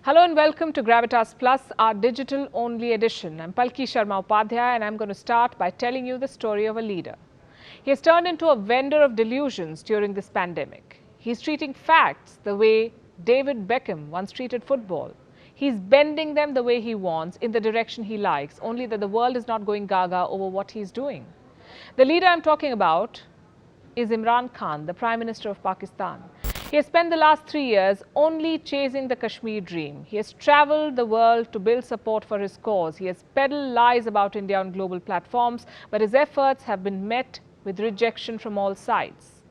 Hello and welcome to Gravitas Plus, our digital-only edition. I'm Palki Sharma Upadhyay and I'm going to start by telling you the story of a leader. He has turned into a vendor of delusions during this pandemic. He's treating facts the way David Beckham once treated football. He's bending them the way he wants, in the direction he likes, only that the world is not going gaga over what he's doing. The leader I'm talking about is Imran Khan, the Prime Minister of Pakistan. He has spent the last 3 years only chasing the Kashmir dream. He has travelled the world to build support for his cause. He has peddled lies about India on global platforms, but his efforts have been met with rejection from all sides.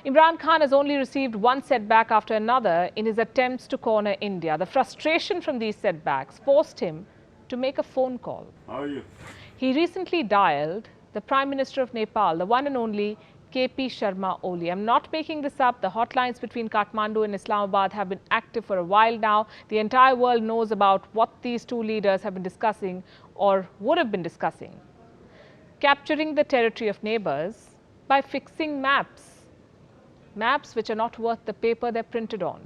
Imran Khan has only received one setback after another in his attempts to corner India. The frustration from these setbacks forced him to make a phone call. How are you? He recently dialed the Prime Minister of Nepal, the one and only KP Sharma Oli. I'm not making this up. The hotlines between Kathmandu and Islamabad have been active for a while now. The entire world knows about what these two leaders have been discussing or would have been discussing. Capturing the territory of neighbors by fixing maps. Maps which are not worth the paper they're printed on.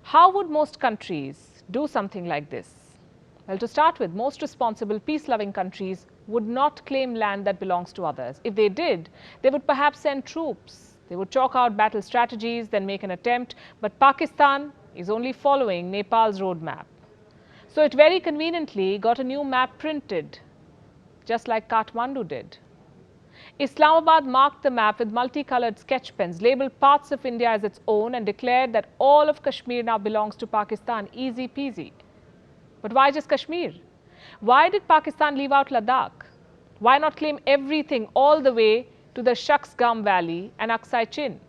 How would most countries do something like this? Well, to start with, most responsible, peace-loving countries would not claim land that belongs to others. If they did, they would perhaps send troops. They would chalk out battle strategies, then make an attempt. But Pakistan is only following Nepal's roadmap. So it very conveniently got a new map printed, just like Kathmandu did. Islamabad marked the map with multicolored sketch pens, labeled parts of India as its own and declared that all of Kashmir now belongs to Pakistan. Easy peasy. But why just Kashmir? Why did Pakistan leave out Ladakh? Why not claim everything all the way to the Shaksgam Valley and Aksai Chin?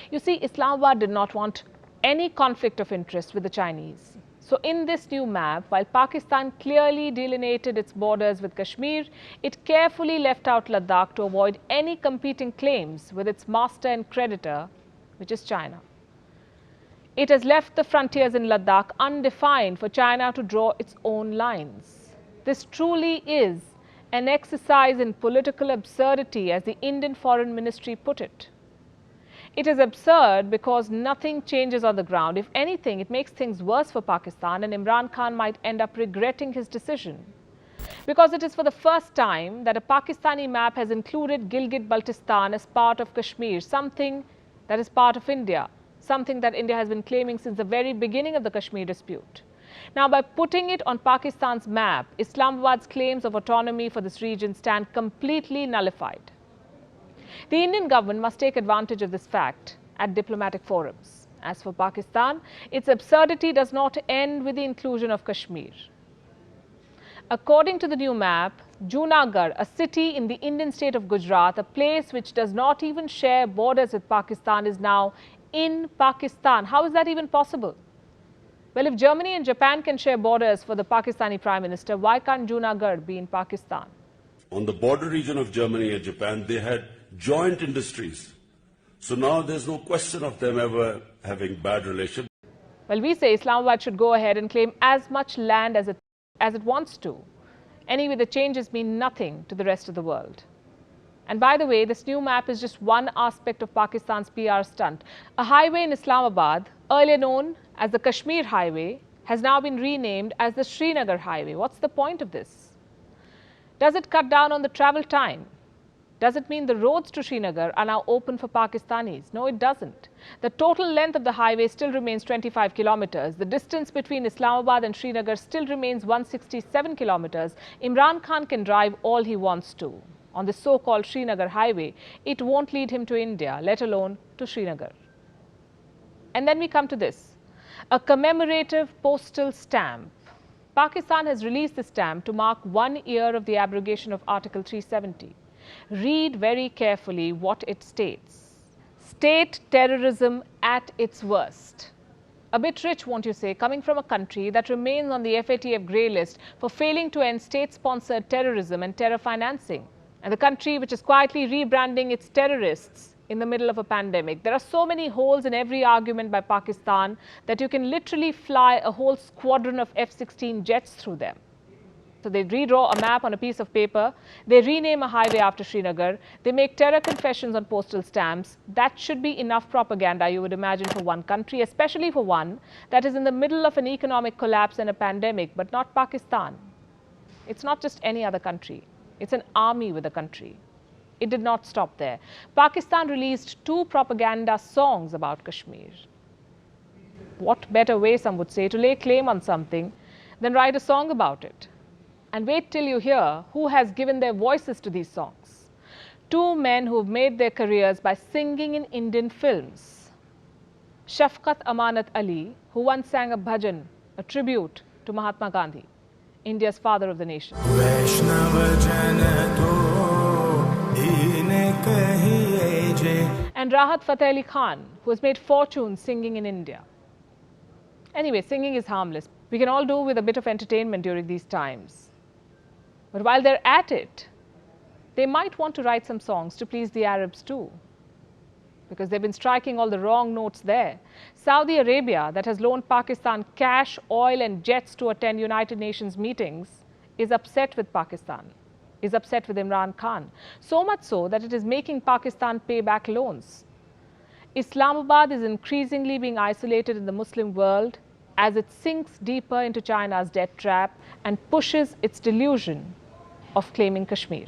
You see, Islamabad did not want any conflict of interest with the Chinese. So in this new map, while Pakistan clearly delineated its borders with Kashmir, it carefully left out Ladakh to avoid any competing claims with its master and creditor, which is China. It has left the frontiers in Ladakh undefined for China to draw its own lines. This truly is an exercise in political absurdity, as the Indian Foreign Ministry put it. It is absurd because nothing changes on the ground. If anything, it makes things worse for Pakistan, and Imran Khan might end up regretting his decision. Because it is for the first time that a Pakistani map has included Gilgit-Baltistan as part of Kashmir, something that is part of India. Something that India has been claiming since the very beginning of the Kashmir dispute. Now, by putting it on Pakistan's map, Islamabad's claims of autonomy for this region stand completely nullified. The Indian government must take advantage of this fact at diplomatic forums. As for Pakistan, its absurdity does not end with the inclusion of Kashmir. According to the new map, Junagadh, a city in the Indian state of Gujarat, a place which does not even share borders with Pakistan, is now in Pakistan. How is that even possible? Well, if Germany and Japan can share borders for the Pakistani Prime Minister, why can't Junagadh be in Pakistan? On the border region of Germany and Japan, they had joint industries. So now there's no question of them ever having bad relations. Well, we say Islamabad should go ahead and claim as much land as it wants to. Anyway, the changes mean nothing to the rest of the world. And by the way, this new map is just one aspect of Pakistan's PR stunt. A highway in Islamabad, earlier known as the Kashmir Highway, has now been renamed as the Srinagar Highway. What's the point of this? Does it cut down on the travel time? Does it mean the roads to Srinagar are now open for Pakistanis? No, it doesn't. The total length of the highway still remains 25 kilometers. The distance between Islamabad and Srinagar still remains 167 kilometers. Imran Khan can drive all he wants to on the so-called Srinagar Highway. It won't lead him to India, let alone to Srinagar. And then we come to this, a commemorative postal stamp. Pakistan has released the stamp to mark 1 year of the abrogation of Article 370. Read very carefully what it states. State terrorism at its worst. A bit rich, won't you say, coming from a country that remains on the FATF grey list for failing to end state-sponsored terrorism and terror financing. And the country which is quietly rebranding its terrorists in the middle of a pandemic. There are so many holes in every argument by Pakistan that you can literally fly a whole squadron of F-16 jets through them. So they redraw a map on a piece of paper, they rename a highway after Srinagar, they make terror confessions on postal stamps. That should be enough propaganda, you would imagine, for one country, especially for one that is in the middle of an economic collapse and a pandemic, but not Pakistan. It's not just any other country. It's an army with a country. It did not stop there. Pakistan released 2 propaganda songs about Kashmir. What better way, some would say, to lay claim on something than write a song about it? And wait till you hear who has given their voices to these songs. 2 men who have made their careers by singing in Indian films. Shafqat Amanat Ali, who once sang a bhajan, a tribute to Mahatma Gandhi, India's father of the nation. And Rahat Fateh Ali Khan, who has made fortunes singing in India. Anyway, singing is harmless. We can all do with a bit of entertainment during these times. But while they're at it, they might want to write some songs to please the Arabs too, because they've been striking all the wrong notes there. Saudi Arabia, that has loaned Pakistan cash, oil and jets to attend United Nations meetings, is upset with Pakistan, is upset with Imran Khan. So much so that it is making Pakistan pay back loans. Islamabad is increasingly being isolated in the Muslim world as it sinks deeper into China's debt trap and pushes its delusion of claiming Kashmir.